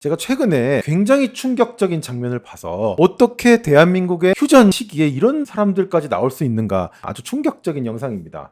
제가 최근에 굉장히 충격적인 장면을 봐서 어떻게 대한민국의 휴전 시기에 이런 사람들까지 나올 수 있는가, 아주 충격적인 영상입니다.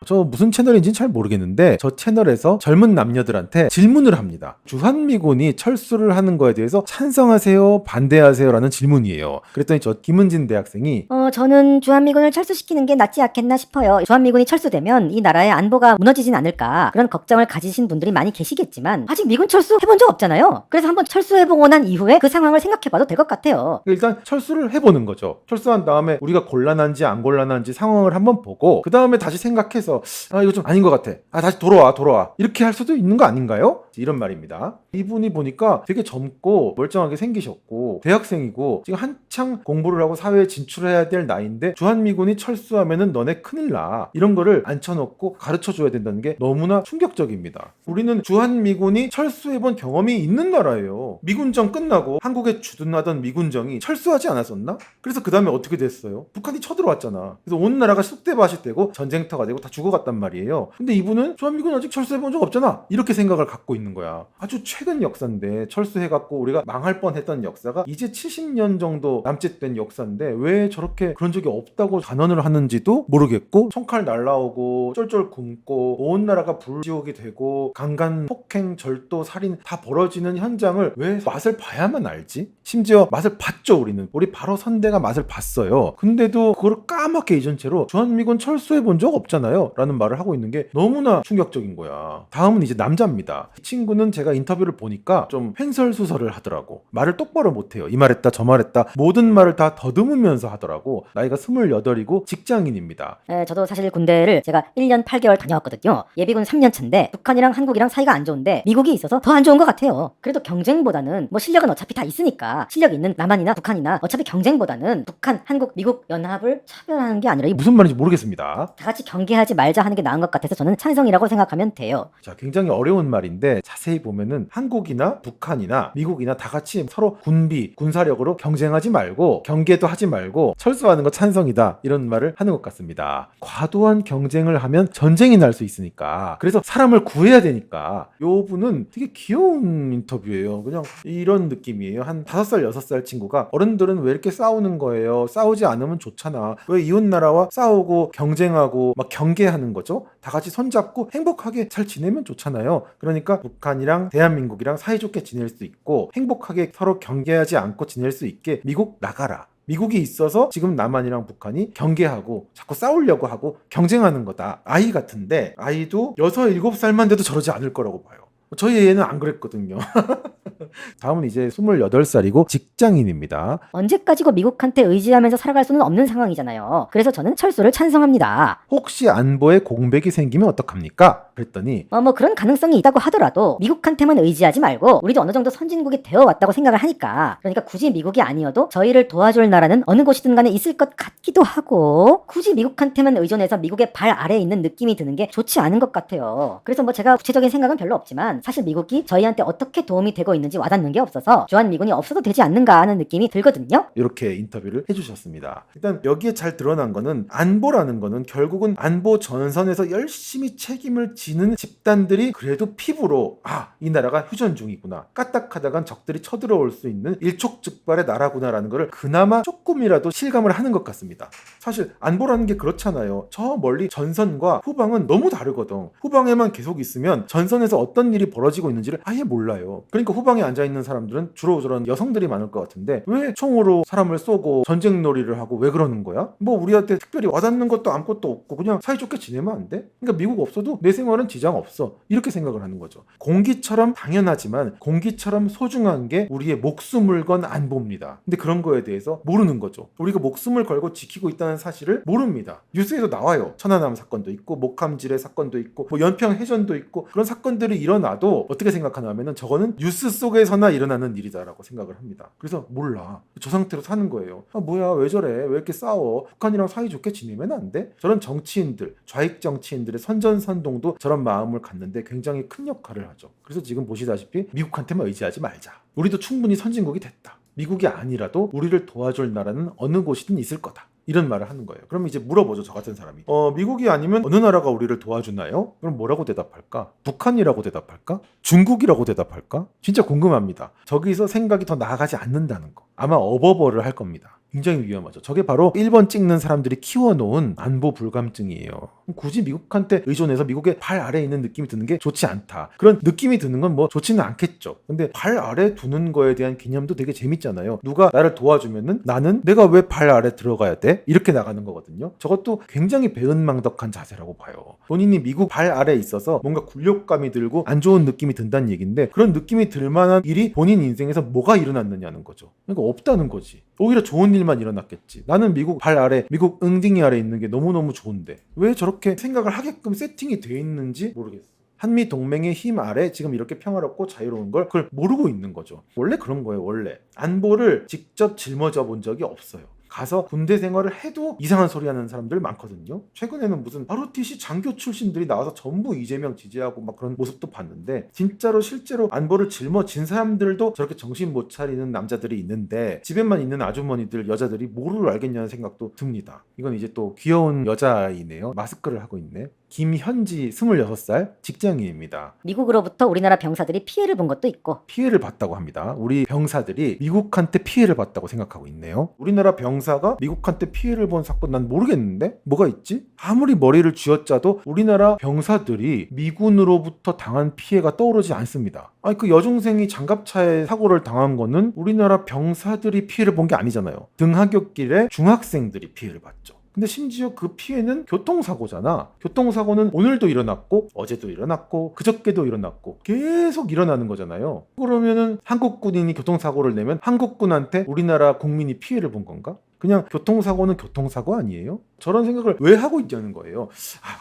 저 무슨 채널인지는 잘 모르겠는데 저 채널에서 젊은 남녀들한테 질문을 합니다. 주한미군이 철수를 하는 거에 대해서 찬성하세요? 반대하세요? 라는 질문이에요. 그랬더니 저 김은진 대학생이 저는 주한미군을 철수시키는 게 낫지 않겠나 싶어요. 주한미군이 철수되면 이 나라의 안보가 무너지진 않을까, 그런 걱정을 가지신 분들이 많이 계시겠지만 아직 미군 철수 해본 적 없잖아요. 그래서 한번 철수해보고 난 이후에 그 상황을 생각해봐도 될 것 같아요. 일단 철수를 해보는 거죠. 철수한 다음에 우리가 곤란한지 안 곤란한지 상황을 한번 보고 그 다음에 다시 생각해서 이거 좀 아닌 것 같아. 다시 돌아와 이렇게 할 수도 있는 거 아닌가요? 이런 말입니다. 이분이 보니까 되게 젊고 멀쩡하게 생기셨고 대학생이고 지금 한창 공부를 하고 사회에 진출해야 될 나이인데 주한미군이 철수하면은 너네 큰일 나, 이런 거를 앉혀놓고 가르쳐줘야 된다는 게 너무나 충격적입니다. 우리는 주한미군이 철수해본 경험이 있는 나라예요. 미군정 끝나고 한국에 주둔하던 미군정이 철수하지 않았었나? 그래서 그 다음에 어떻게 됐어요? 북한이 쳐들어왔잖아. 그래서 온 나라가 쑥대밭이 되고 전쟁터가 되고 다 죽어갔단 말이에요. 근데 이분은 주한미군 아직 철수해본 적 없잖아, 이렇게 생각을 갖고 있는 거야. 아주 최근 역사인데 철수해갖고 우리가 망할 뻔했던 역사가 이제 70년 정도 남짓된 역사인데 왜 저렇게 그런 적이 없다고 단언을 하는지도 모르겠고, 총칼 날라오고 쫄쫄 굶고 온 나라가 불지옥이 되고 강간, 폭행, 절도, 살인 다 벌어지는 현장을 왜 맛을 봐야만 알지? 심지어 맛을 봤죠. 우리 바로 선대가 맛을 봤어요. 근데도 그걸 까맣게 잊은 채로 주한미군 철수해본 적 없잖아요 라는 말을 하고 있는 게 너무나 충격적인 거야. 다음은 이제 남자입니다. 이 친구는 제가 인터뷰를 보니까 좀 횡설수설을 하더라고. 말을 똑바로 못해요. 이 말했다 저 말했다 모든 말을 다 더듬으면서 하더라고. 나이가 28이고 직장인입니다. 저도 사실 군대를 제가 1년 8개월 다녀왔거든요. 예비군 3년 차인데 북한이랑 한국이랑 사이가 안 좋은데 미국이 있어서 더 안 좋은 것 같아요. 그래도 경쟁보다는 뭐 실력은 어차피 다 있으니까, 실력 있는 남한이나 북한이나 어차피 경쟁보다는 북한, 한국, 미국 연합을 차별하는 게 아니라 무슨 말인지 모르겠습니다. 다 같이 경계하지 말자 하는 게 나은 것 같아서 저는 찬성이라고 생각하면 돼요. 자, 굉장히 어려운 말인데 자세히 보면은 한국이나 북한이나 미국이나 다 같이 서로 군비, 군사력으로 경쟁하지 말고 경계도 하지 말고 철수하는 거 찬성이다, 이런 말을 하는 것 같습니다. 과도한 경쟁을 하면 전쟁이 날 수 있으니까, 그래서 사람을 구해야 되니까. 요 분은 되게 귀여운 인터뷰예요. 그냥 이런 느낌이에요. 한 5살, 6살 친구가 어른들은 왜 이렇게 싸우는 거예요? 싸우지 않으면 좋잖아. 왜 이웃나라와 싸우고 경쟁하고 막 경계하는 거죠? 다 같이 손잡고 행복하게 잘 지내면 좋잖아요. 그러니까 북한이랑 대한민국이랑 사이좋게 지낼 수 있고 행복하게 서로 경계하지 않고 지낼 수 있게 미국 나가라. 미국이 있어서 지금 남한이랑 북한이 경계하고 자꾸 싸우려고 하고 경쟁하는 거다. 아이 같은데 아이도 6, 7살만 돼도 저러지 않을 거라고 봐요. 저희 애는 안 그랬거든요. 다음은 이제 28살이고 직장인입니다. 언제까지고 미국한테 의지하면서 살아갈 수는 없는 상황이잖아요. 그래서 저는 철수를 찬성합니다. 혹시 안보에 공백이 생기면 어떡합니까? 그랬더니 뭐 그런 가능성이 있다고 하더라도 미국한테만 의지하지 말고 우리도 어느 정도 선진국이 되어 왔다고 생각을 하니까, 그러니까 굳이 미국이 아니어도 저희를 도와줄 나라는 어느 곳이든 간에 있을 것 같기도 하고, 굳이 미국한테만 의존해서 미국의 발 아래에 있는 느낌이 드는 게 좋지 않은 것 같아요. 그래서 뭐 제가 구체적인 생각은 별로 없지만 사실 미국이 저희한테 어떻게 도움이 되고 있는지 와닿는 게 없어서 주한미군이 없어도 되지 않는가 하는 느낌이 들거든요. 이렇게 인터뷰를 해주셨습니다. 일단 여기에 잘 드러난 거는 안보라는 거는 결국은 안보 전선에서 열심히 책임을 지는 집단들이 그래도 피부로 이 나라가 휴전 중이구나, 까딱하다간 적들이 쳐들어올 수 있는 일촉즉발의 나라구나라는 거를 그나마 조금이라도 실감을 하는 것 같습니다. 사실 안보라는 게 그렇잖아요. 저 멀리 전선과 후방은 너무 다르거든. 후방에만 계속 있으면 전선에서 어떤 일이 벌어지고 있는지를 아예 몰라요. 그러니까 후방에 앉아있는 사람들은 주로 저런 여성들이 많을 것 같은데 왜 총으로 사람을 쏘고 전쟁놀이를 하고 왜 그러는 거야? 뭐 우리한테 특별히 와닿는 것도 아무것도 없고 그냥 사이좋게 지내면 안 돼? 그러니까 미국 없어도 내 생활은 지장 없어, 이렇게 생각을 하는 거죠. 공기처럼 당연하지만 공기처럼 소중한 게 우리의 목숨을 건 안보입니다. 근데 그런 거에 대해서 모르는 거죠. 우리가 목숨을 걸고 지키고 있다는 사실을 모릅니다. 뉴스에도 나와요. 천안함 사건도 있고 목함지뢰 사건도 있고 뭐 연평 해전도 있고, 그런 사건들이 일어나도 어떻게 생각하냐 하면은 저거는 뉴스 속에서나 일어나는 일이다라고 생각을 합니다. 그래서 몰라. 저 상태로 사는 거예요. 뭐야 왜 저래, 왜 이렇게 싸워, 북한이랑 사이좋게 지내면 안 돼? 저런 정치인들, 좌익 정치인들의 선전선동도 저런 마음을 갖는데 굉장히 큰 역할을 하죠. 그래서 지금 보시다시피 미국한테만 의지하지 말자, 우리도 충분히 선진국이 됐다, 미국이 아니라도 우리를 도와줄 나라는 어느 곳이든 있을 거다, 이런 말을 하는 거예요. 그럼 이제 물어보죠. 저 같은 사람이. 미국이 아니면 어느 나라가 우리를 도와주나요? 그럼 뭐라고 대답할까? 북한이라고 대답할까? 중국이라고 대답할까? 진짜 궁금합니다. 저기서 생각이 더 나아가지 않는다는 거. 아마 어버버를 할 겁니다. 굉장히 위험하죠. 저게 바로 1번 찍는 사람들이 키워놓은 안보 불감증이에요. 굳이 미국한테 의존해서 미국의 발 아래에 있는 느낌이 드는 게 좋지 않다. 그런 느낌이 드는 건 뭐 좋지는 않겠죠. 근데 발 아래 두는 거에 대한 개념도 되게 재밌잖아요. 누가 나를 도와주면은 나는 내가 왜 발 아래 들어가야 돼? 이렇게 나가는 거거든요. 저것도 굉장히 배은망덕한 자세라고 봐요. 본인이 미국 발 아래에 있어서 뭔가 굴욕감이 들고 안 좋은 느낌이 든다는 얘기인데 그런 느낌이 들 만한 일이 본인 인생에서 뭐가 일어났느냐는 거죠. 그러니까 없다는 거지. 오히려 좋은 일만 일어났겠지. 나는 미국 발 아래, 미국 응딩이 아래 있는 게 너무너무 좋은데 왜 저렇게 생각을 하게끔 세팅이 돼 있는지 모르겠어. 한미 동맹의 힘 아래 지금 이렇게 평화롭고 자유로운 걸 그걸 모르고 있는 거죠. 원래 그런 거예요. 원래 안보를 직접 짊어져 본 적이 없어요. 가서 군대 생활을 해도 이상한 소리 하는 사람들 많거든요. 최근에는 무슨 ROTC 장교 출신들이 나와서 전부 이재명 지지하고 막 그런 모습도 봤는데 진짜로 실제로 안보를 짊어진 사람들도 저렇게 정신 못 차리는 남자들이 있는데 집에만 있는 아주머니들 여자들이 뭐를 알겠냐는 생각도 듭니다. 이건 이제 또 귀여운 여자아이네요. 마스크를 하고 있네. 김현지 26살 직장인입니다. 미국으로부터 우리나라 병사들이 피해를 본 것도 있고 피해를 봤다고 합니다. 우리 병사들이 미국한테 피해를 봤다고 생각하고 있네요. 우리나라 병사가 미국한테 피해를 본 사건 난 모르겠는데? 뭐가 있지? 아무리 머리를 쥐어짜도 우리나라 병사들이 미군으로부터 당한 피해가 떠오르지 않습니다. 아니 그 여중생이 장갑차에 사고를 당한 거는 우리나라 병사들이 피해를 본 게 아니잖아요. 등하굣길에 중학생들이 피해를 봤죠. 근데 심지어 그 피해는 교통사고잖아. 교통사고는 오늘도 일어났고 어제도 일어났고 그저께도 일어났고 계속 일어나는 거잖아요. 그러면은 한국 군인이 교통사고를 내면 한국군한테 우리나라 국민이 피해를 본 건가? 그냥 교통사고는 교통사고 아니에요? 저런 생각을 왜 하고 있냐는 거예요.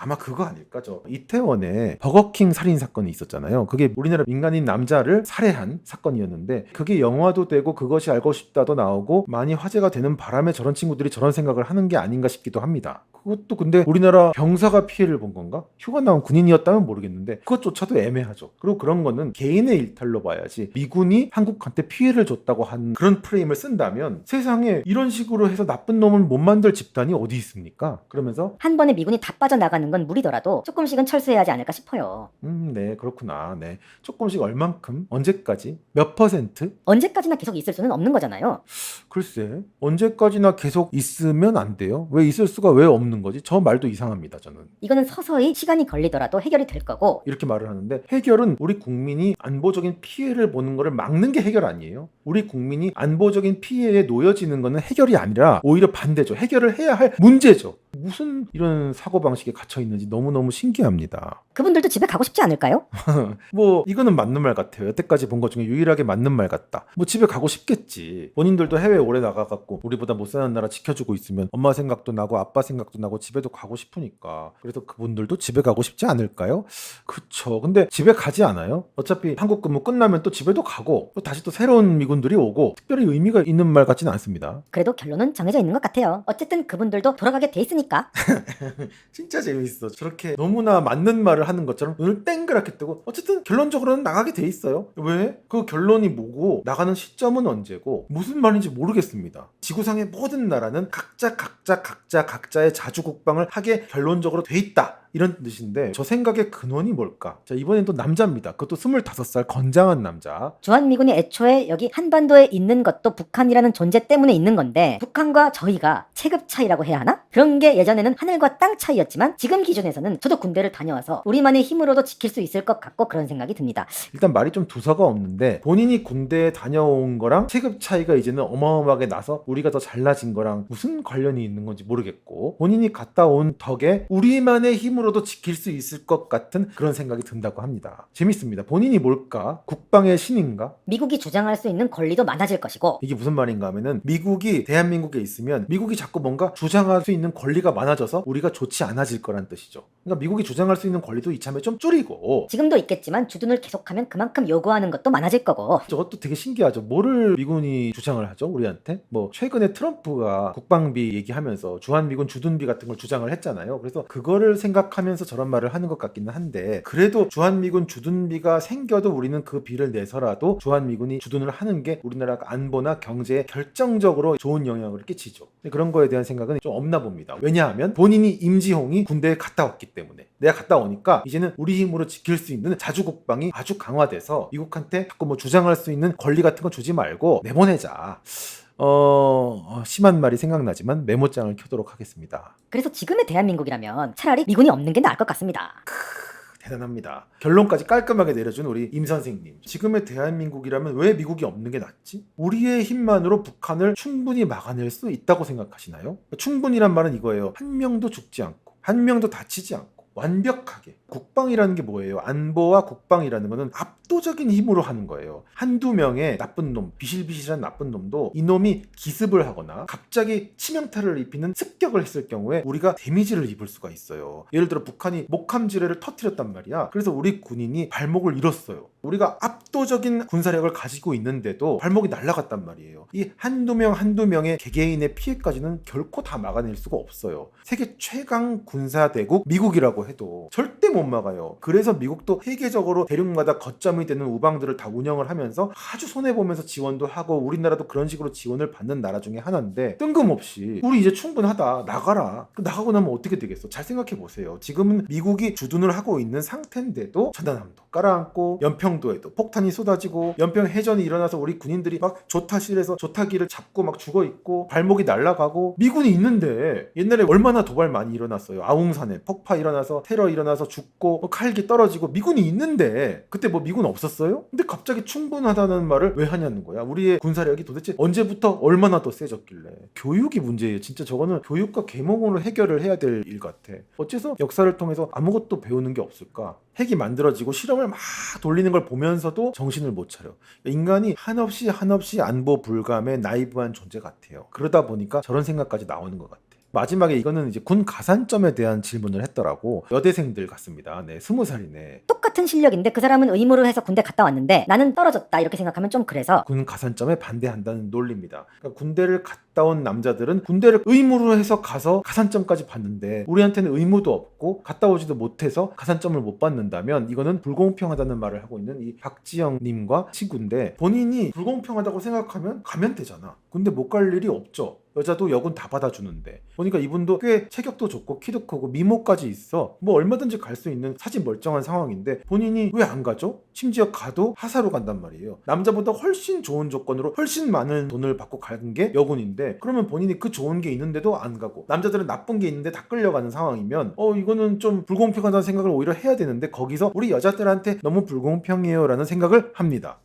아마 그거 아닐까? 저 이태원에 버거킹 살인 사건이 있었잖아요. 그게 우리나라 민간인 남자를 살해한 사건이었는데 그게 영화도 되고 그것이 알고 싶다도 나오고 많이 화제가 되는 바람에 저런 친구들이 저런 생각을 하는 게 아닌가 싶기도 합니다. 그것도 근데 우리나라 병사가 피해를 본 건가? 휴가 나온 군인이었다면 모르겠는데 그것조차도 애매하죠. 그리고 그런 거는 개인의 일탈로 봐야지 미군이 한국한테 피해를 줬다고 한 그런 프레임을 쓴다면 세상에 이런 식으로 해서 나쁜 놈을 못 만들 집단이 어디 있습니까? 그러면서 한 번에 미군이 다 빠져나가는 건 무리더라도 조금씩은 철수해야 하지 않을까 싶어요. 네 그렇구나. 네 조금씩 얼만큼? 언제까지? 몇 %? 언제까지나 계속 있을 수는 없는 거잖아요. 글쎄 언제까지나 계속 있으면 안 돼요? 왜 있을 수가 왜 없는 거지? 저 말도 이상합니다. 저는 이거는 서서히 시간이 걸리더라도 해결이 될 거고 이렇게 말을 하는데 해결은 우리 국민이 안보적인 피해를 보는 거를 막는 게 해결 아니에요? 우리 국민이 안보적인 피해에 놓여지는 거는 해결이 아니라 오히려 반대죠. 해결을 해야 할 문제죠. 무슨 이런 사고방식에 갇혀 있는지 너무너무 신기합니다. 그분들도 집에 가고 싶지 않을까요? 뭐 이거는 맞는 말 같아요. 여태까지 본 것 중에 유일하게 맞는 말 같다. 뭐 집에 가고 싶겠지. 본인들도 해외 오래 나가갖고 우리보다 못 사는 나라 지켜주고 있으면 엄마 생각도 나고 아빠 생각도 나고 집에도 가고 싶으니까 그래서 그분들도 집에 가고 싶지 않을까요? 그쵸. 근데 집에 가지 않아요? 어차피 한국 근무 끝나면 또 집에도 가고 또 다시 또 새로운 미군들이 오고 특별히 의미가 있는 말 같지는 않습니다. 그래도 결론은 정해져 있는 것 같아요. 어쨌든 그분들도 돌아가게 돼 있으니까. 진짜 재밌어. 저렇게 너무나 맞는 말을 하는 것처럼 눈을 땡그랗게 뜨고 어쨌든 결론적으로는 나가게 돼 있어요. 왜? 그 결론이 뭐고 나가는 시점은 언제고 무슨 말인지 모르겠습니다. 지구상의 모든 나라는 각자의 자주국방을 하게 결론적으로 돼 있다. 이런 뜻인데 저 생각의 근원이 뭘까? 자 이번엔 또 남자입니다. 그것도 25살 건장한 남자. 주한미군이 애초에 여기 한반도에 있는 것도 북한이라는 존재 때문에 있는 건데 북한과 저희가 체급 차이라고 해야 하나? 그런 게 예전에는 하늘과 땅 차이였지만 지금 기준에서는 저도 군대를 다녀와서 우리만의 힘으로도 지킬 수 있을 것 같고 그런 생각이 듭니다. 일단 말이 좀 두서가 없는데 본인이 군대에 다녀온 거랑 체급 차이가 이제는 어마어마하게 나서 우리가 더 잘나진 거랑 무슨 관련이 있는 건지 모르겠고 본인이 갔다 온 덕에 우리만의 힘으로도 지킬 수 있을 것 같은 그런 생각이 든다고 합니다. 재밌습니다. 본인이 뭘까? 국방의 신인가? 미국이 주장할 수 있는 권리도 많아질 것이고 이게 무슨 말인가 하면은 미국이 대한민국에 있으면 미국이 자꾸 뭔가 주장할 수 있는 권리가 많아져서 우리가 좋지 않아질 거란 뜻이죠. 그러니까 미국이 주장할 수 있는 권리도 이참에 좀 줄이고 지금도 있겠지만 주둔을 계속하면 그만큼 요구하는 것도 많아질 거고 저것도 되게 신기하죠. 뭐를 미군이 주장을 하죠? 우리한테? 뭐 최근에 트럼프가 국방비 얘기하면서 주한미군 주둔비 같은 걸 주장을 했잖아요. 그래서 그거를 생각하면서 저런 말을 하는 것 같기는 한데, 그래도 주한미군 주둔비가 생겨도 우리는 그 비를 내서라도 주한미군이 주둔을 하는 게 우리나라 안보나 경제에 결정적으로 좋은 영향을 끼치죠. 근데 그런 거에 대한 생각은 좀 없나 봅니다. 왜냐하면 본인이 임지홍이 군대에 갔다 왔기 때문에, 내가 갔다 오니까 이제는 우리 힘으로 지킬 수 있는 자주국방이 아주 강화돼서 미국한테 자꾸 뭐 주장할 수 있는 권리 같은 거 주지 말고 내보내자. 심한 말이 생각나지만 메모장을 켜도록 하겠습니다. 그래서 지금의 대한민국이라면 차라리 미군이 없는 게 나을 것 같습니다. 대단합니다. 결론까지 깔끔하게 내려준 우리 임 선생님. 지금의 대한민국이라면 왜 미국이 없는 게 낫지? 우리의 힘만으로 북한을 충분히 막아낼 수 있다고 생각하시나요? 충분히란 말은 이거예요. 한 명도 죽지 않고, 한 명도 다치지 않고, 완벽하게. 국방이라는 게 뭐예요? 안보와 국방이라는 거는 압도적인 힘으로 하는 거예요. 한두 명의 나쁜 놈, 비실비실한 나쁜 놈도 이놈이 기습을 하거나 갑자기 치명타를 입히는 습격을 했을 경우에 우리가 데미지를 입을 수가 있어요. 예를 들어 북한이 목함지뢰를 터뜨렸단 말이야. 그래서 우리 군인이 발목을 잃었어요. 우리가 압도적인 군사력을 가지고 있는데도 발목이 날아갔단 말이에요. 이 한두 명의 개개인의 피해까지는 결코 다 막아낼 수가 없어요. 세계 최강 군사대국 미국이라고 해도 절대 못 막아요. 그래서 미국도 세계적으로 대륙마다 거점이 되는 우방들을 다 운영을 하면서 아주 손해보면서 지원도 하고, 우리나라도 그런 식으로 지원을 받는 나라 중에 하나인데, 뜬금없이 우리 이제 충분하다, 나가라. 나가고 나면 어떻게 되겠어? 잘 생각해 보세요. 지금은 미국이 주둔을 하고 있는 상태인데도 전단함도 깔아앉고, 연평도에도 폭탄이 쏟아지고, 연평 해전이 일어나서 우리 군인들이 막 조타실에서 조타기를 잡고 막 죽어있고, 발목이 날아가고, 미군이 있는데 옛날에 얼마나 도발 많이 일어났어요. 아웅산에 폭파 일어나서 테러 일어나서 죽고, 뭐 칼기 떨어지고, 미군이 있는데 그때 뭐 미군 없었어요? 근데 갑자기 충분하다는 말을 왜 하냐는 거야. 우리의 군사력이 도대체 언제부터 얼마나 더 세졌길래. 교육이 문제예요. 진짜 저거는 교육과 계몽으로 해결을 해야 될 일 같아. 어째서 역사를 통해서 아무것도 배우는 게 없을까? 핵이 만들어지고 실험을 막 돌리는 걸 보면서도 정신을 못 차려. 인간이 한없이 안보 불감의 나이브한 존재 같아요. 그러다 보니까 저런 생각까지 나오는 것 같아. 마지막에 이거는 이제 군 가산점에 대한 질문을 했더라고. 여대생들 같습니다. 네, 20살이네. 똑같은 실력인데 그 사람은 의무를 해서 군대 갔다 왔는데 나는 떨어졌다 이렇게 생각하면 좀 그래서 군 가산점에 반대한다는 논리입니다. 그러니까 군대를 갔다 온 남자들은 군대를 의무로 해서 가서 가산점까지 받는데, 우리한테는 의무도 없고 갔다 오지도 못해서 가산점을 못 받는다면 이거는 불공평하다는 말을 하고 있는 이 박지영님과 친구인데, 본인이 불공평하다고 생각하면 가면 되잖아. 군대 못 갈 일이 없죠. 여자도 여군 다 받아주는데. 보니까 이분도 꽤 체격도 좋고 키도 크고 미모까지 있어. 뭐 얼마든지 갈 수 있는 사지 멀쩡한 상황인데 본인이 왜 안 가죠? 심지어 가도 하사로 간단 말이에요. 남자보다 훨씬 좋은 조건으로 훨씬 많은 돈을 받고 가는 게 여군인데, 그러면 본인이 그 좋은 게 있는데도 안 가고, 남자들은 나쁜 게 있는데 다 끌려가는 상황이면 이거는 좀 불공평하다는 생각을 오히려 해야 되는데, 거기서 우리 여자들한테 너무 불공평해요 라는 생각을 합니다.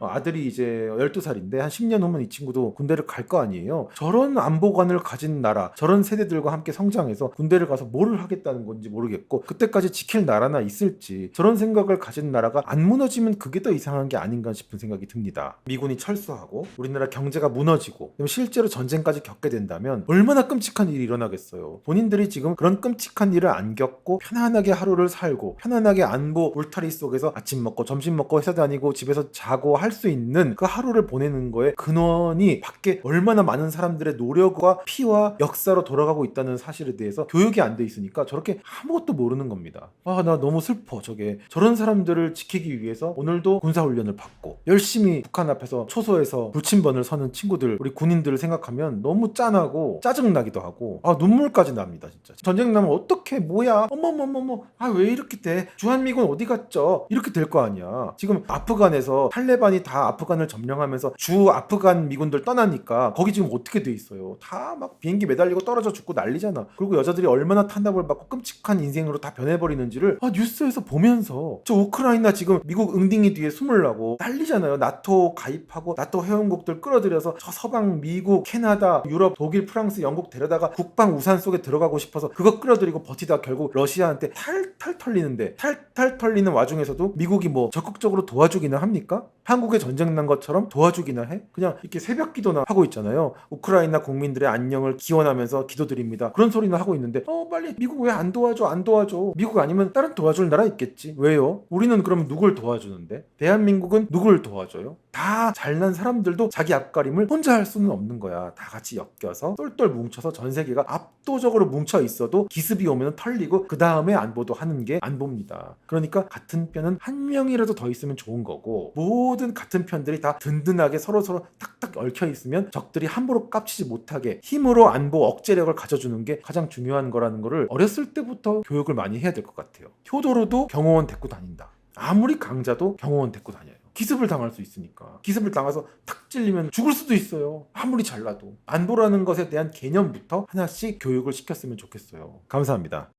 아들이 이제 12살인데 한 10년 후면 이 친구도 군대를 갈 거 아니에요. 저런 안보관을 가진 나라, 저런 세대들과 함께 성장해서 군대를 가서 뭐를 하겠다는 건지 모르겠고, 그때까지 지킬 나라나 있을지, 저런 생각을 가진 나라가 안 무너지면 그게 더 이상한 게 아닌가 싶은 생각이 듭니다. 미군이 철수하고 우리나라 경제가 무너지고 실제로 전쟁까지 겪게 된다면 얼마나 끔찍한 일이 일어나겠어요. 본인들이 지금 그런 끔찍한 일을 안 겪고 편안하게 하루를 살고, 편안하게 안보 울타리 속에서 아침 먹고 점심 먹고 회사 다니고 집에서 자고 할 수 있는 그 하루를 보내는 거에 근원이 밖에 얼마나 많은 사람들의 노력과 피와 역사로 돌아가고 있다는 사실에 대해서 교육이 안 돼 있으니까 저렇게 아무것도 모르는 겁니다. 나 너무 슬퍼. 저런 사람들을 지키기 위해서 오늘도 군사훈련을 받고 열심히 북한 앞에서 초소에서 불침번을 서는 친구들, 우리 군인들을 생각하면 너무 짠하고 짜증나기도 하고 눈물까지 납니다. 진짜 전쟁 나면 어떻게, 뭐야, 어머머머머, 왜 이렇게 돼, 주한미군 어디 갔죠, 이렇게 될 거 아니야. 지금 아프간에서 탈레반이 다 아프간을 점령하면서 주 아프간 미군들 떠나니까 거기 지금 어떻게 돼 있어요. 다 막 비행기 매달리고 떨어져 죽고 난리잖아. 그리고 여자들이 얼마나 탄압을 받고 끔찍한 인생으로 다 변해버리는지를 뉴스에서 보면서, 저 우크라이나 지금 미국 응딩이 뒤에 숨으려고 난리잖아요. 나토 가입하고 나토 회원국들 끌어들여서 저 서방 미국, 캐나다, 유럽, 독일, 프랑스, 영국 데려다가 국방 우산 속에 들어가고 싶어서 그거 끌어들이고 버티다 결국 러시아한테 탈탈 털리는데, 탈탈 털리는 와중에서도 미국이 뭐 적극적으로 도와주기나 합니까? 한국에 전쟁 난 것처럼 도와주기나 해? 그냥 이렇게 새벽 기도나 하고 있잖아요. 우크라이나 국민들의 안녕을 기원하면서 기도드립니다. 그런 소리나 하고 있는데 빨리 미국 왜 안 도와줘, 안 도와줘. 미국 아니면 다른 도와줄 나라 있겠지. 왜요? 우리는 그러면 누굴 도와주는데? 대한민국은 누굴 도와줘요? 다 잘난 사람들도 자기 앞가림을 혼자 할 수는 없는 거야. 다 같이 엮여서 똘똘 뭉쳐서 전 세계가 압도적으로 뭉쳐 있어도 기습이 오면 털리고 그 다음에 안보도 하는 게 안보입니다. 그러니까 같은 편은 한 명이라도 더 있으면 좋은 거고, 모든 같은 편들이 다 든든하게 서로서로 탁탁 얽혀 있으면 적들이 함부로 깝치지 못하게 힘으로 안보 억제력을 가져주는 게 가장 중요한 거라는 거를 어렸을 때부터 교육을 많이 해야 될 것 같아요. 효도로도 경호원 데리고 다닌다. 아무리 강자도 경호원 데리고 다녀요. 기습을 당할 수 있으니까. 기습을 당해서 탁 찔리면 죽을 수도 있어요. 아무리 잘나도. 안보라는 것에 대한 개념부터 하나씩 교육을 시켰으면 좋겠어요. 감사합니다.